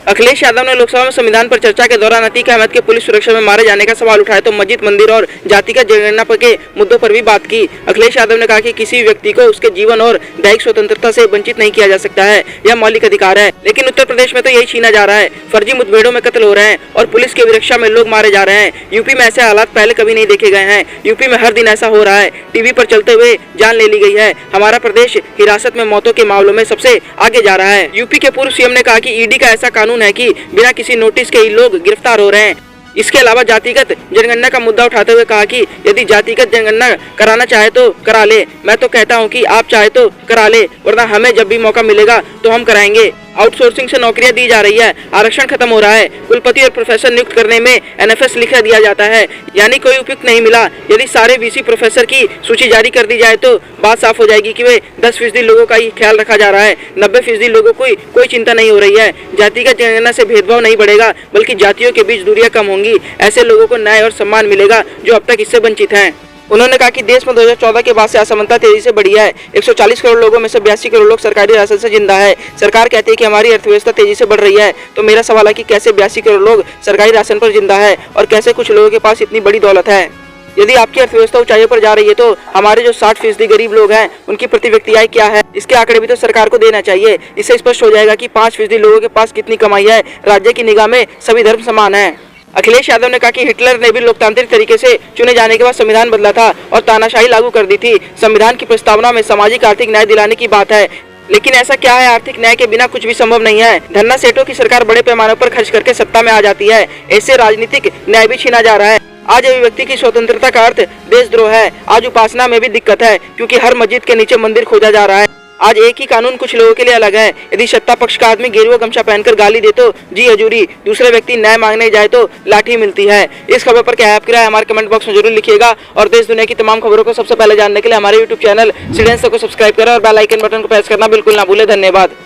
अखिलेश यादव ने लोकसभा में संविधान पर चर्चा के दौरान अतीक अहमद के पुलिस सुरक्षा में मारे जाने का सवाल उठाया तो मस्जिद, मंदिर और जातिगत जनगणना के मुद्दों पर भी बात की। अखिलेश यादव ने कहा कि किसी व्यक्ति को उसके जीवन और दैहिक स्वतंत्रता से वंचित नहीं किया जा सकता है, यह मौलिक अधिकार है। लेकिन उत्तर प्रदेश में तो यही छीना जा रहा है। फर्जी मुठभेड़ों में कत्ल हो रहे हैं और पुलिस की विरक्षा में लोग मारे जा रहे हैं। यूपी में ऐसे हालात पहले कभी नहीं देखे गए हैं। यूपी में हर दिन ऐसा हो रहा है। टीवी पर चलते हुए जान ले ली गई है। हमारा प्रदेश हिरासत में मौतों के मामलों में सबसे आगे जा रहा है। यूपी के पूर्व सीएम ने कहा कि ईडी का ऐसा कानून है कि बिना किसी नोटिस के ही लोग गिरफ्तार हो रहे हैं। इसके अलावा जातिगत जनगणना का मुद्दा उठाते हुए कहा कि यदि जातिगत जनगणना कराना चाहे तो करा ले। मैं तो कहता हूं कि आप चाहे तो करा ले, वरना हमें जब भी मौका मिलेगा तो हम कराएंगे। आउटसोर्सिंग से नौकरियां दी जा रही है, आरक्षण खत्म हो रहा है, कुलपति और प्रोफेसर नियुक्त करने में एनएफएस लिखा दिया जाता है, यानी कोई उपयुक्त नहीं मिला। यदि सारे वीसी प्रोफेसर की सूची जारी कर दी जाए तो बात साफ हो जाएगी कि वे 10% लोगों का ही ख्याल रखा जा रहा है, 90% लोगों को कोई चिंता नहीं हो रही है। जातिगत जनगणना से भेदभाव नहीं बढ़ेगा, बल्कि जातियों के बीच दूरियां कम होंगी। ऐसे लोगों को न्याय और सम्मान मिलेगा जो अब तक इससे वंचित हैं। उन्होंने कहा कि देश में 2014 के बाद से असमानता तेजी से बढ़ी है। 140 करोड़ लोगों में से 82 करोड़ लोग सरकारी राशन से जिंदा है। सरकार कहती है कि हमारी अर्थव्यवस्था तेजी से बढ़ रही है, तो मेरा सवाल है कि कैसे 82 करोड़ लोग सरकारी राशन पर जिंदा है और कैसे कुछ लोगों के पास इतनी बड़ी दौलत है। यदि आपकी अर्थव्यवस्था ऊंचाइयों पर जा रही है तो हमारे जो 60% गरीब लोग हैं उनकी प्रति व्यक्ति आय क्या है, इसके आंकड़े भी तो सरकार को देना चाहिए। इससे स्पष्ट हो जाएगा कि 5% लोगों के पास कितनी कमाई है। राज्य की निगाह में सभी धर्म समान है। अखिलेश यादव ने कहा कि हिटलर ने भी लोकतांत्रिक तरीके से चुने जाने के बाद संविधान बदला था और तानाशाही लागू कर दी थी। संविधान की प्रस्तावना में सामाजिक आर्थिक न्याय दिलाने की बात है, लेकिन ऐसा क्या है, आर्थिक न्याय के बिना कुछ भी संभव नहीं है। धन्ना सेठों की सरकार बड़े पैमाने पर खर्च करके सत्ता में आ जाती है, ऐसे राजनीतिक न्याय भी छीना जा रहा है। आज अभिव्यक्ति की स्वतंत्रता का अर्थ देशद्रोह है। आज उपासना में भी दिक्कत है, क्योंकि हर मस्जिद के नीचे मंदिर खोजा जा रहा है। आज एक ही कानून कुछ लोगों के लिए अलग है। यदि सत्ता पक्ष का आदमी गेरुआ गमछा पहनकर गाली दे तो जी हजूरी, दूसरे व्यक्ति न्याय मांगने जाए तो लाठी मिलती है। इस खबर पर क्या है आपकी राय, हमारे कमेंट बॉक्स में जरूर लिखिएगा। और देश दुनिया की तमाम खबरों को सबसे पहले जानने के लिए हमारे यूट्यूब चैनल सिडेंस को सब्सक्राइब करें और बेल आइकन बटन को प्रेस करना बिल्कुल ना भूलें। धन्यवाद।